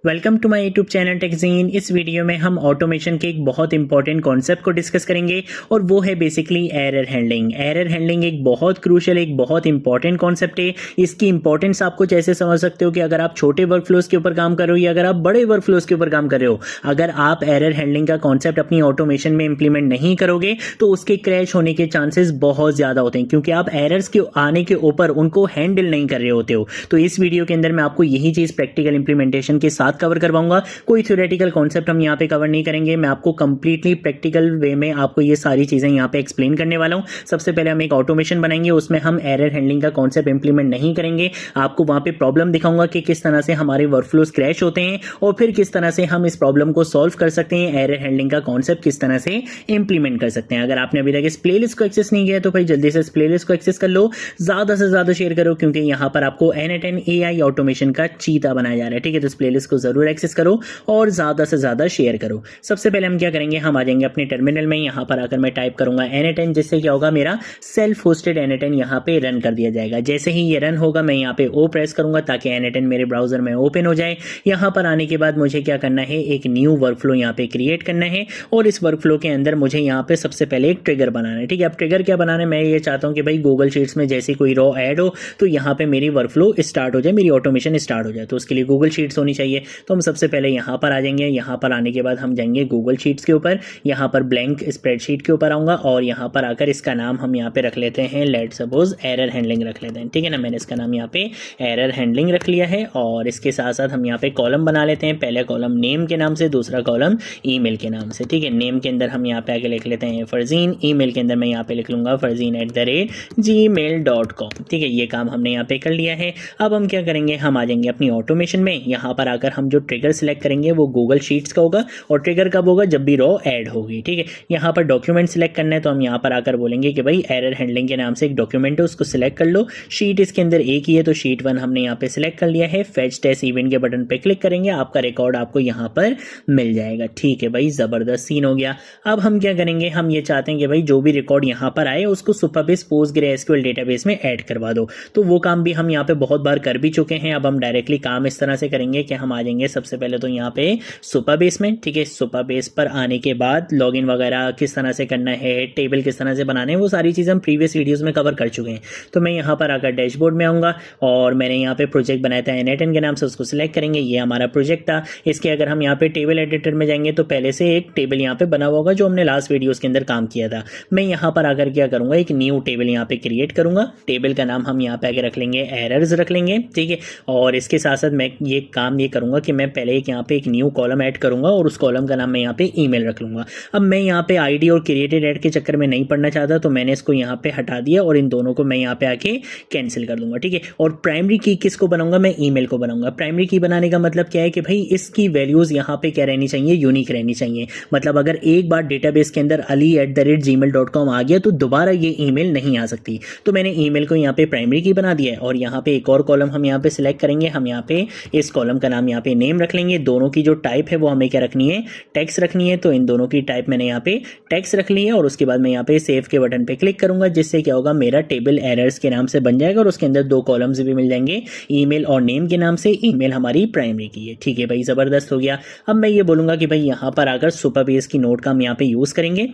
Welcome to my YouTube channel Techgene. इस video में हम ऑटोमेशन के एक बहुत इंपॉर्टेंट कॉन्सेप्ट को डिस्कस करेंगे और वो है basically error handling. Error handling एक बहुत क्रूशियल, एक बहुत इंपॉर्टेंट कॉन्सेप्ट है। इसकी इंपॉर्टेंस आप कुछ ऐसे समझ सकते हो कि अगर आप छोटे वर्क फ्लोज के ऊपर काम कर रहे हो या अगर आप बड़े वर्क फ्लोज के ऊपर काम कर रहे हो, अगर आप एरर हैंडलिंग का कॉन्सेप्ट अपनी ऑटोमेशन में इंप्लीमेंट नहीं करोगे तो उसके क्रैश होने के चांसेस बहुत ज्यादा होते हैं, क्योंकि आप एरर्स के आने के ऊपर उनको हैंडल नहीं कर रहे होते हो। तो इस वीडियो के अंदर मैं आपको यही चीज प्रैक्टिकल इंप्लीमेंटेशन के साथ कवर करवाऊंगा। कोई थ्योरेटिकल कॉन्सेप्ट हम यहाँ पे कवर नहीं करेंगे, मैं आपको कंप्लीटली प्रैक्टिकल वे में आपको ये सारी चीजें यहाँ पे एक्सप्लेन करने वाला हूँ। सबसे पहले हम एक ऑटोमेशन बनाएंगे, उसमें हम एरर हैंडलिंग का कॉन्सेप्ट इंप्लीमेंट नहीं करेंगे। आपको वहां पे प्रॉब्लम दिखाऊंगा कि किस तरह से हमारे वर्कफ्लोज क्रैश होते हैं और फिर किस तरह से हम इस प्रॉब्लम को सॉल्व कर सकते हैं। एरर हैंडलिंग का कॉन्सेप्ट किस तरह से इंप्लीमेंट कर सकते हैं। अगर आपने अभी तक इस प्लेलिस्ट को एक्सेस नहीं किया तो भाई जल्दी से इस प्लेलिस्ट को एक्सेस कर लो, ज्यादा से ज्यादा शेयर करो, क्योंकि यहाँ पर आपको n8n AI ऑटोमेशन का चीता बनाया जा रहा है। ठीक है, तो इस प्लेलिस्ट को जरूर एक्सेस करो और ज्यादा से ज्यादा शेयर करो। सबसे पहले हम क्या करेंगे, हम आ जाएंगे अपने टर्मिनल में। यहाँ पर आकर मैं टाइप करूंगा n8n, जिससे क्या होगा, मेरा सेल्फ होस्टेड n8n यहाँ पे रन कर दिया जाएगा। जैसे ही ये रन होगा मैं यहाँ पे ओ प्रेस करूंगा ताकि n8n मेरे ब्राउजर में ओपन हो जाए। यहाँ पर आने के बाद मुझे क्या करना है, एक न्यू वर्कफ्लो यहाँ पे क्रिएट करना है और इस वर्कफ्लो के अंदर मुझे यहाँ पे सबसे पहले एक ट्रिगर बनाना है। ठीक है, अब ट्रिगर क्या बनाना है, मैं ये चाहता हूँ कि भाई गूगल शीट्स में जैसे कोई रॉ ऐड हो तो यहाँ पे मेरी वर्कफ्लो स्टार्ट हो जाए, मेरी ऑटोमेशन स्टार्ट हो जाए। तो उसके लिए गूगल शीट्स होनी चाहिए। तो हम सबसे पहले यहाँ पर आ जाएंगे। यहाँ पर आने के बाद हम जाएंगे गूगल शीट्स के ऊपर, यहाँ पर ब्लैंक स्प्रेडशीट के ऊपर आऊंगा और यहाँ पर आकर इसका नाम हम यहाँ पे रख लेते हैं, लेट सपोज एरर हैंडलिंग रख लेते हैं। ठीक है ना, मैंने इसका नाम यहाँ पे एरर हैंडलिंग रख लिया है और इसके साथ साथ हम यहाँ पे कॉलम बना लेते हैं। पहले कॉलम नेम के नाम से, दूसरा कॉलम ईमेल के नाम से। ठीक है, नेम के अंदर हम यहाँ पे आके लिख लेते हैं फरजीन, ईमेल के अंदर मैं यहाँ पे लिख लूंगा fazeen@gmail.com। ठीक है, ये काम हमने यहाँ पे कर लिया है। अब हम क्या करेंगे, हम आ जाएंगे अपनी ऑटोमेशन में। यहाँ पर आकर हम जो ट्रिगर सिलेक्ट करेंगे वो गूगल शीट्स का होगा और ट्रिगर कब होगा, जब भी रॉ ऐड होगी। ठीक है, यहाँ पर डॉक्यूमेंट सिलेक्ट करना है तो हम यहाँ पर आकर बोलेंगे कि भाई एरर हैंडलिंग के नाम से एक डॉक्यूमेंट है, उसको सिलेक्ट कर लो। शीट इसके अंदर एक ही है तो शीट 1 हमने यहाँ पे सिलेक्ट कर लिया है। फेच टेस्ट इवेंट के बटन पे क्लिक करेंगे, आपका रिकॉर्ड आपको यहाँ पर मिल जाएगा। ठीक है भाई, जबरदस्त सीन हो गया। अब हम क्या करेंगे, हम ये चाहते हैं कि भाई जो भी रिकॉर्ड यहाँ पर आए उसको सुपरबेस पोस्टग्रेसक्यूएल डेटाबेस में ऐड करवा दो। तो वो काम भी हम यहाँ पे बहुत बार कर भी चुके हैं। अब हम डायरेक्टली काम इस तरह से करेंगे कि हम आ जाएंगे सबसे पहले तो यहाँ पे सुपरबेस में। ठीक है, सुपरबेस पर आने के बाद लॉगिन वगैरह किस तरह से करना है, टेबल किस तरह से बनाने हैं, वो सारी चीज़ हम प्रीवियस वीडियोस में कवर कर चुके हैं। तो मैं यहाँ पर आकर डैशबोर्ड में आऊँगा और मैंने यहाँ पे प्रोजेक्ट बनाया था n8n के नाम से, उसको सिलेक्ट करेंगे। ये हमारा प्रोजेक्ट था। इसके अगर हम यहाँ पे टेबल एडिटर में जाएंगे तो पहले से एक टेबल यहाँ पे बना हुआ होगा जो हमने लास्ट वीडियोस के अंदर काम किया था। मैं यहाँ पर आकर क्या करूँगा, एक न्यू टेबल यहाँ पे क्रिएट करूँगा। टेबल का नाम हम यहाँ पे आके रख लेंगे एरर्स रख लेंगे। ठीक है, और इसके साथ साथ मैं ये काम ये करूँगा कि मैं पहले एक यहाँ पे एक न्यू कॉलम ऐड करूँगा और उस कॉलम का नाम मैं यहाँ पे ईमेल रख लूँगा। अब मैं यहाँ पे आईडी और क्रिएटेड ऐड के चक्कर में नहीं पढ़ना चाहता तो मैंने इसको यहाँ पे हटा दिया और इन दोनों को मैं यहाँ पे आके कैंसिल कर दूंगा। ठीक है, और प्राइमरी की किसको बनाऊंगा, मैं ईमेल को बनाऊंगा। प्राइमरी की बनाने का मतलब क्या है कि भाई इसकी वैल्यूज यहाँ पे क्या रहनी चाहिए, यूनिक रहनी चाहिए। मतलब अगर एक बार डेटाबेस के अंदर ali@gmail.com आ गया तो दोबारा ये ईमेल नहीं आ सकती। तो मैंने ईमेल को यहाँ पे प्राइमरी की बना दिया है और यहाँ पे एक और कॉलम हम यहाँ पे सिलेक्ट करेंगे। हम यहाँ पे इस कॉलम का नाम यहाँ पे नेम रख लेंगे। दोनों की जो टाइप है वो हमें क्या रखनी है, टेक्स्ट रखनी है। तो इन दोनों की टाइप मैंने यहाँ पे टेक्स्ट रख ली है और उसके बाद मैं यहाँ पे सेव के बटन पे क्लिक करूंगा, जिससे क्या होगा, मेरा टेबल एरर्स के नाम से बन जाएगा और उसके अंदर 2 कॉलम्स भी मिल जाएंगे, ईमेल और नेम के नाम से। ईमेल हमारी प्राइमरी की है। ठीक है भाई, जबरदस्त हो गया। अब मैं ये बोलूंगा कि भाई यहाँ पर आकर सुपरबेस की नोट का हम यहाँ पे यूज करेंगे।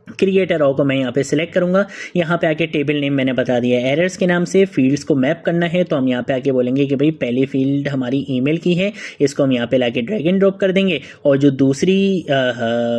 क्रिएटर रॉ को मैं यहाँ पे सिलेक्ट करूंगा। यहाँ पे आके टेबल नेम मैंने बता दिया एरर्स के नाम से। फील्ड्स को मैप करना है तो हम यहाँ पे आके बोलेंगे कि भाई पहली फील्ड हमारी ईमेल की है, इसको हम यहाँ पे लाके ड्रैग एंड ड्रॉप कर देंगे। और जो दूसरी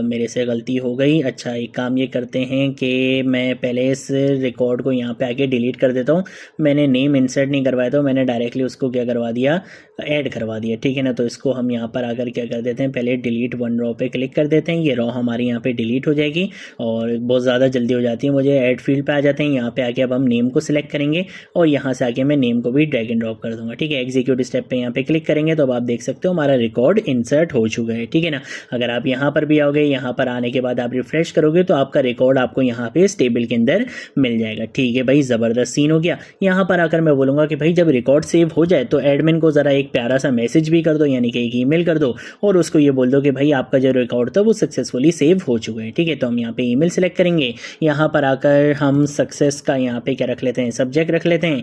मेरे से गलती हो गई। अच्छा, एक काम ये करते हैं कि मैं पहले इस रिकॉर्ड को यहाँ पे आके डिलीट कर देता हूँ। मैंने नेम इंसर्ट नहीं करवाया था, मैंने डायरेक्टली उसको क्या करवा दिया, ऐड करवा दिया। ठीक है ना, तो इसको हम यहाँ पर आकर क्या कर देते हैं, पहले डिलीट 1 रॉ पे क्लिक कर देते हैं। ये रॉ हमारी यहाँ पे डिलीट हो जाएगी और बहुत ज़्यादा जल्दी हो जाती है। मुझे ऐड फील्ड पे आ जाते हैं। यहाँ पे आके अब हम नेम को सिलेक्ट करेंगे और यहाँ से आके मैं नेम को भी ड्रैग एंड ड्रॉप कर दूंगा। ठीक है, एग्जीक्यूट स्टेप पे यहाँ पे क्लिक करेंगे तो अब आप देख सकते हो हमारा रिकॉर्ड इंसर्ट हो चुका है। ठीक है ना, अगर आप यहाँ पर भी आओगे, यहाँ पर आने के बाद आप रिफ्रेश करोगे तो आपका रिकॉर्ड आपको यहाँ पे इस टेबल के अंदर मिल जाएगा। ठीक है भाई, जबरदस्त सीन हो गया। यहाँ पर आकर मैं बोलूंगा कि भाई जब रिकॉर्ड सेव हो जाए तो एडमिन को जरा एक प्यारा सा मैसेज भी कर दो, यानी कि एक ईमेल कर दो और उसको ये बोल दो कि भाई आपका जो रिकॉर्ड था वो सक्सेसफुली सेव हो चुका है। ठीक है, तो हम यहाँ पे ईमेल ईमेल सेलेक्ट करेंगे, यहाँ पर आकर हम सक्सेस का यहाँ पे क्या रख लेते हैं, सब्जेक्ट रख लेते हैं,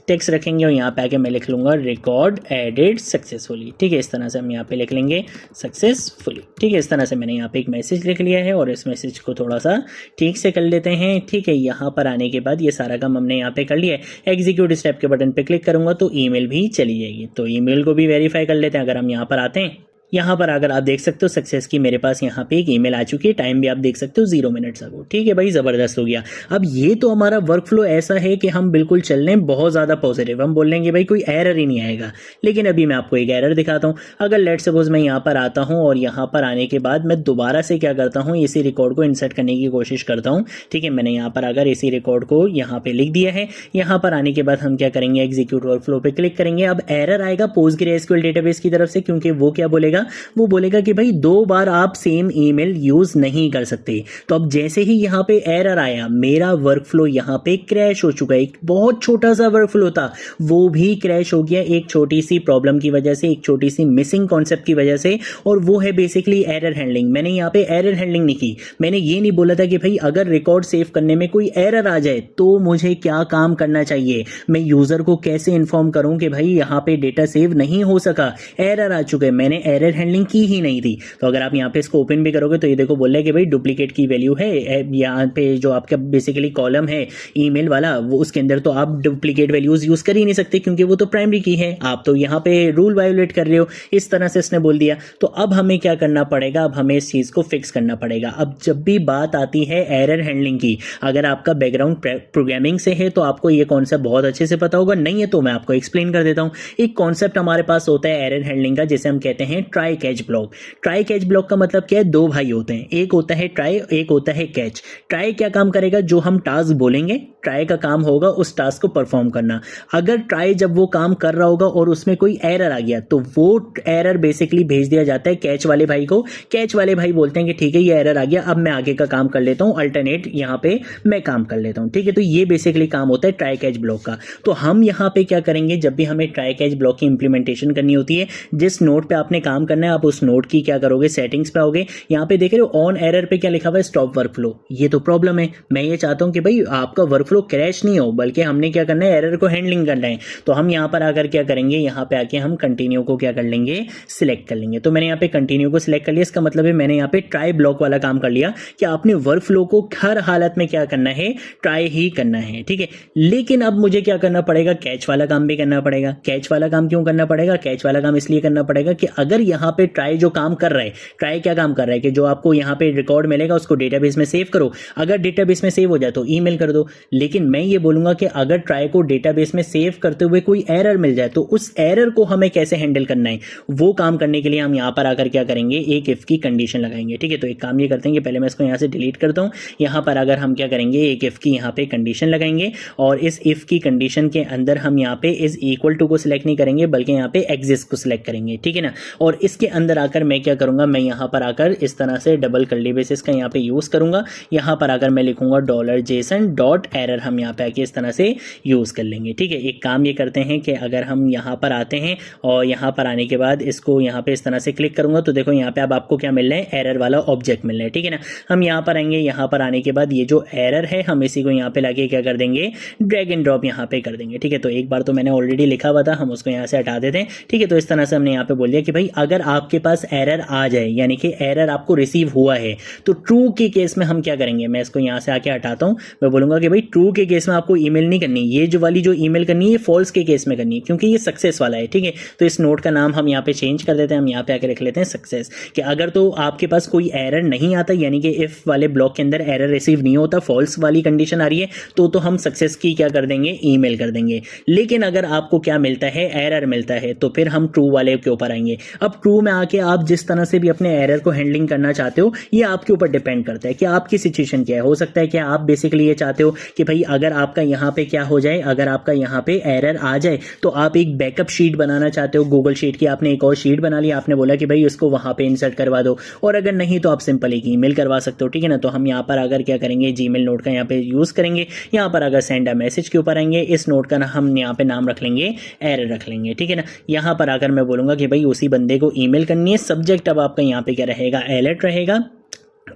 टेक्स्ट रखेंगे और यहाँ पे आके मैं लिख लूँगा रिकॉर्ड एडेड सक्सेसफुली। ठीक है, इस तरह से हम यहाँ पे लिख लेंगे सक्सेसफुली। ठीक है, इस तरह से मैंने यहाँ पे एक मैसेज लिख लिया है और इस मैसेज को थोड़ा सा ठीक से कर लेते हैं। ठीक है, यहाँ पर आने के बाद ये सारा काम हमने यहाँ पे कर लिया है। एग्जीक्यूट स्टेप के बटन पे क्लिक करूँगा तो ईमेल भी चली जाएगी। तो ईमेल को भी वेरीफाई कर लेते हैं। अगर हम यहाँ पर आते हैं, यहाँ पर अगर आप देख सकते हो सक्सेस की मेरे पास यहाँ पे एक ईमेल आ चुकी है, टाइम भी आप देख सकते हो 0 मिनट्स अगो। ठीक है भाई, ज़बरदस्त हो गया। अब ये तो हमारा वर्क फ्लो ऐसा है कि हम बिल्कुल चल रहे हैं बहुत ज़्यादा पॉजिटिव, हम बोल लेंगे भाई कोई एरर ही नहीं आएगा। लेकिन अभी मैं आपको एक एरर दिखाता हूँ। अगर लेट सपोज मैं यहाँ पर आता हूँ और यहाँ पर आने के बाद मैं दोबारा से क्या करता हूँ, इसी रिकॉर्ड को इंसर्ट करने की कोशिश करता हूँ। ठीक है, मैंने यहाँ पर अगर इसी रिकॉर्ड को यहाँ पे लिख दिया है। यहाँ पर आने के बाद हम क्या करेंगे, एग्जीक्यूट वर्क फ्लो पे क्लिक करेंगे। अब एरर आएगा PostgreSQL डेटाबेस की तरफ से, क्योंकि वो क्या बोलेगा, वो बोलेगा कि भाई 2 बार आप सेम ईमेल यूज नहीं कर सकते। तो अब जैसे ही यहाँ पे एरर आया, मेरा वर्क फ्लो यहाँ पे क्रैश हो चुका है। एक बहुत छोटा सा वर्क फ्लो था, वो भी क्रैश हो गया एक छोटी सी प्रॉब्लम की वजह से, एक छोटी सी मिसिंग कॉन्सेप्ट की वजह से, और वो है बेसिकली एरर हैंडलिंग। मैंने यहाँ पे एरर हैंडलिंग नहीं की। मैंने ये नहीं बोला था कि भाई अगर रिकॉर्ड सेव करने में कोई एरर आ जाए तो मुझे क्या काम करना चाहिए, मैं यूजर को कैसे इन्फॉर्म करूं कि भाई यहाँ पे डेटा सेव नहीं हो सका, एरर आ चुके। मैंने एरर हैंडलिंग की ही नहीं थी। तो अगर आप यहाँ पे इसको ओपन भी करोगे तो ये देखो बोल रहा है कि भाई डुप्लीकेट की वैल्यू है। यहाँ पे जो आपका बेसिकली कॉलम है ईमेल वाला, वो उसके अंदर तो आप डुप्लीकेट वैल्यूज यूज कर ही नहीं सकते, क्योंकि वो तो प्राइमरी की है। आप तो यहाँ पे रूल वायोलेट कर रहे हो, इस तरह से इसने बोल दिया। तो अब हमें क्या करना पड़ेगा, अब हमें इस चीज को फिक्स करना पड़ेगा। अब जब भी बात आती है एरर हैंडलिंग की, अगर आपका बैकग्राउंड प्रोग्रामिंग से है तो आपको ये कॉन्सेप्ट बहुत अच्छे से पता होगा, नहीं है तो मैं आपको एक्सप्लेन कर देता हूँ। एक कॉन्सेप्ट हमारे पास होता है एरर हैंडलिंग का, जिसे हम कहते हैं try catch block. Try catch block का मतलब क्या है, 2 भाई होते हैं, एक होता है ट्राई, एक होता है कैच। ट्राई क्या काम करेगा, जो हम टास्क बोलेंगे ट्राई का काम होगा उस टास्क को परफॉर्म करना। अगर ट्राई जब वो काम कर रहा होगा और उसमें कोई एरर आ गया तो वो एरर बेसिकली भेज दिया जाता है कैच वाले भाई को। कैच वाले भाई बोलते हैं कि ठीक है ये एरर आ गया, अब मैं आगे का काम कर लेता हूँ, अल्टरनेट यहाँ पे मैं काम कर लेता हूँ। ठीक है, तो ये बेसिकली काम होता है ट्राई कैच ब्लॉक का। तो हम यहाँ पे क्या करेंगे, जब भी हमें ट्राई कैच ब्लॉक की इंप्लीमेंटेशन करनी होती है, जिस नोड पे आपने काम करना है आप उस नोड की क्या करोगे, सेटिंग्स पे आओगे। यहाँ पे देख रहे हो ऑन एरर पे क्या लिखा हुआ है, स्टॉप वर्कफ्लो। ये तो प्रॉब्लम है। मैं ये चाहता हूँ कि भाई आपका वर्कफ्लो क्रैश नहीं हो, बल्कि हमने क्या करना है, एरर को हैंडलिंग करना है। तो हम यहाँ पर आकर क्या करेंगे, यहाँ पे आके हम कंटिन्यू को क्या कर लेंगे, सिलेक्ट कर लेंगे। तो मैंने यहाँ पे कंटिन्यू को सिलेक्ट कर लिया। इसका मतलब है मैंने यहाँ पे ट्राई ब्लॉक वाला काम कर लिया कि आपने वर्कफ्लो को हर हालत में क्या करना है, ट्राई ही करना है। ठीक है, लेकिन अब मुझे क्या करना पड़ेगा, कैच वाला काम भी करना पड़ेगा। कैच वाला काम क्यों करना पड़ेगा, कैच वाला काम इसलिए करना पड़ेगा कि अगर यहाँ पे ट्राई जो काम कर रहा है, ट्राई क्या काम कर रहा है कि जो आपको यहाँ पे रिकॉर्ड मिलेगा उसको डेटाबेस में सेव करो। अगर डेटाबेस में सेव हो जाए तो ईमेल कर दो। लेकिन मैं ये बोलूंगा कि अगर ट्राई को डेटाबेस में सेव करते हुए कोई एरर मिल जाए तो उस एरर को हमें कैसे हैंडल करना है, वो काम करने के लिए हम यहाँ पर आकर क्या करेंगे, एक इफ की कंडीशन लगाएंगे। ठीक है, तो एक काम ये करते हैं कि पहले मैं इसको यहाँ से डिलीट करता हूँ। यहाँ पर अगर हम क्या करेंगे, एक इफ की यहाँ पे कंडीशन लगाएंगे और इस इफ की कंडीशन के अंदर हम यहाँ पे इज इक्वल टू को सिलेक्ट नहीं करेंगे, बल्कि यहाँ पे एग्जिस्ट को सिलेक्ट करेंगे। ठीक है ना, और इसके अंदर आकर मैं क्या करूंगा, मैं यहाँ पर आकर इस तरह से डबल कर्ली ब्रेसेस का यहाँ पे यूज करूंगा। यहाँ पर आकर मैं लिखूंगा $JSON.error, हम यहाँ पे आके इस तरह से यूज कर लेंगे। ठीक है, एक काम ये करते हैं कि अगर हम यहाँ पर आते हैं और यहाँ पर आने के बाद इसको यहाँ पे इस तरह से क्लिक करूंगा तो देखो यहाँ पे अब आपको क्या मिल रहा है, एरर वाला ऑब्जेक्ट मिल रहा है। ठीक है ना, हम यहाँ पर आएंगे, यहाँ पर आने के बाद ये जो एरर है हम इसी को यहाँ पे लाके क्या कर देंगे, ड्रैग एंड ड्रॉप यहाँ पे कर देंगे। ठीक है, तो एक बार तो मैंने ऑलरेडी लिखा हुआ था, हम उसको यहाँ से हटा देते हैं। ठीक है, तो इस तरह से हमने यहाँ पे बोल दिया कि भाई अगर आपके पास एरर आ जाए, यानी कि एरर आपको रिसीव हुआ है, तो ट्रू के केस में हम क्या करेंगे, मैं इसको यहाँ से आके हटाता हूँ। मैं बोलूंगा कि भाई ट्रू के केस में आपको ईमेल नहीं करनी, ये जो वाली जो ईमेल करनी है फॉल्स के केस में करनी है, क्योंकि ये सक्सेस वाला है। ठीक है, तो इस नोट का नाम हम यहाँ पे चेंज कर देते हैं, हम यहाँ पे आके लिख लेते हैं सक्सेस। कि अगर तो आपके पास कोई एरर नहीं आता, यानी कि इफ वाले ब्लॉक के अंदर एरर रिसीव नहीं होता, फॉल्स वाली कंडीशन आ रही है, तो हम सक्सेस की क्या कर देंगे, ईमेल कर देंगे। लेकिन अगर आपको क्या मिलता है, एरर मिलता है, तो फिर हम ट्रू वाले के ऊपर आएंगे। अब ट्रू में आके आप जिस तरह से भी अपने एरर को हैंडलिंग करना चाहते हो, ये आपके ऊपर डिपेंड करता है कि आपकी सिचुएशन क्या है। हो सकता है कि आप बेसिकली ये चाहते हो कि भाई अगर आपका यहाँ पे क्या हो जाए, अगर आपका यहाँ पे एरर आ जाए तो आप एक बैकअप शीट बनाना चाहते हो, गूगल शीट की आपने एक और शीट बना ली, आपने बोला कि भाई उसको वहां पे इंसर्ट करवा दो, और अगर नहीं तो आप सिंपल एक ईमेल करवा सकते हो। ठीक है ना, तो हम यहाँ पर अगर क्या करेंगे, जीमेल नोट का यहाँ पे यूज करेंगे। यहाँ पर अगर सेंड अ मैसेज के ऊपर आएंगे, इस नोट का हम यहाँ पे नाम रख लेंगे, एरर रख लेंगे। ठीक है ना, यहाँ पर आकर मैं बोलूंगा कि भाई उसी बंदे को ईमेल करनी है। सब्जेक्ट अब आपका यहाँ पे क्या रहेगा, अलर्ट रहेगा।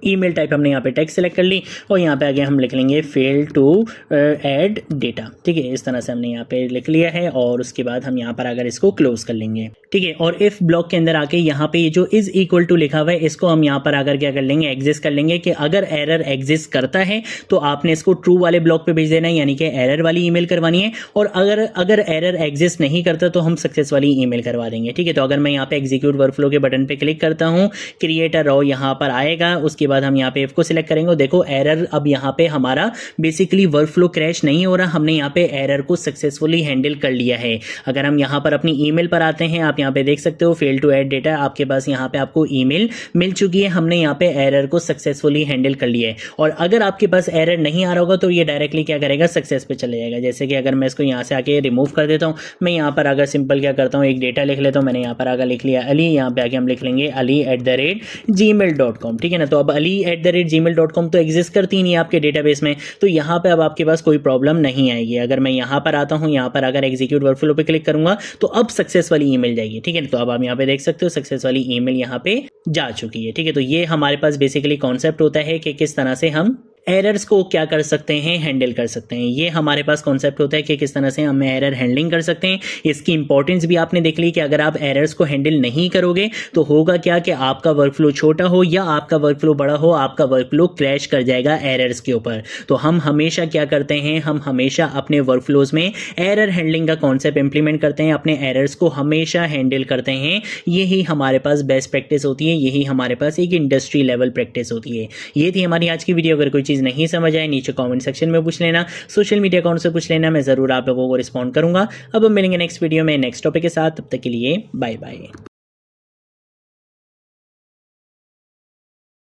ईमेल टाइप हमने यहाँ पे टेक्स्ट सेलेक्ट कर ली और यहाँ पे आगे हम लिख लेंगे फेल टू ऐड डेटा। ठीक है, इस तरह से हमने यहाँ पे लिख लिया है और उसके बाद हम यहाँ पर अगर इसको क्लोज कर लेंगे। ठीक है, और इफ ब्लॉक के अंदर आके यहाँ पे ये जो इज इक्वल टू लिखा हुआ है इसको हम यहाँ पर आकर क्या कर लेंगे, एग्जिस्ट कर लेंगे कि अगर एरर एग्जिस्ट करता है तो आपने इसको ट्रू वाले ब्लॉक पे भेज देना है, यानी कि एरर वाली ईमेल करवानी है। और अगर एरर एग्जिस्ट नहीं करता तो हम सक्सेस वाली ईमेल करवा देंगे। ठीक है, तो अगर मैं यहाँ पे एग्जीक्यूट वर्कफ्लो के बटन पे क्लिक करता हूँ, क्रिएट अ रॉ यहाँ पर आएगा, उसके बाद हम यहाँ पे इफ को सिलेक्ट करेंगे। देखो एरर अब यहाँ पे हमारा बेसिकली वर्कफ्लो क्रैश नहीं हो रहा, हमने यहाँ पे एरर को सक्सेसफुली हैंडल कर लिया है। अगर हम यहाँ पर अपनी ईमेल पर आते हैं, आप यहाँ पे देख सकते हो फेल टू ऐड डेटा, आपके पास यहाँ पे आपको ईमेल मिल चुकी है, हमने यहाँ पे एरर को सक्सेसफुली हैंडल कर लिया है। और अगर आपके पास एरर नहीं आ रहा होगा तो ये डायरेक्टली क्या करेगा, सक्सेस पे चले जाएगा। जैसे कि अगर मैं इसको यहाँ से आके रिमूव कर देता हूँ, मैं यहाँ पर अगर सिंपल क्या करता हूँ, एक डेटा लिख लेता हूँ। मैंने यहाँ पर आगे लिख लिया अली, यहाँ पे आगे हम लिख लेंगे ali@gmail.com। ठीक है ना, तो अब ali@gmail.com तो एग्जिस्ट करती नहीं है आपके डेटाबेस में, तो यहाँ पे अब आपके पास कोई प्रॉब्लम नहीं आएगी। अगर मैं यहाँ पर आता हूँ, यहाँ पर अगर एग्जीक्यूट वर्कफ्लो पे क्लिक करूंगा तो अब सक्सेस वाली ईमेल जाएगी। ठीक है, तो अब आप यहाँ पे देख सकते हो सक्सेस वाली ईमेल यहाँ पे जा चुकी है। ठीक है, तो ये हमारे पास बेसिकली कॉन्सेप्ट होता है कि किस तरह से हम एरर्स को क्या कर सकते हैं, हैंडल कर सकते हैं। ये हमारे पास कॉन्सेप्ट होता है कि किस तरह से हम एरर हैंडलिंग कर सकते हैं। इसकी इंपॉर्टेंस भी आपने देख ली कि अगर आप एरर्स को हैंडल नहीं करोगे तो होगा क्या कि आपका वर्कफ्लो छोटा हो या आपका वर्कफ्लो बड़ा हो, आपका वर्कफ्लो क्रैश कर जाएगा एरर्स के ऊपर। तो हम हमेशा क्या करते हैं, हम हमेशा अपने वर्कफ्लोज में एरर हैंडलिंग का कॉन्सेप्ट इंप्लीमेंट करते हैं, अपने एरर्स को हमेशा हैंडल करते हैं। यही हमारे पास बेस्ट प्रैक्टिस होती है, यही हमारे पास एक इंडस्ट्री लेवल प्रैक्टिस होती है। ये थी हमारी आज की वीडियो। अगर कोई चीज़ नहीं समझ आए नीचे कमेंट सेक्शन में पूछ लेना, सोशल मीडिया अकाउंट से पूछ लेना, मैं ज़रूर आप लोगों को रिस्पॉन्ड करूंगा। अब हम मिलेंगे नेक्स्ट वीडियो में नेक्स्ट टॉपिक के साथ, तब तक के लिए बाय बाय।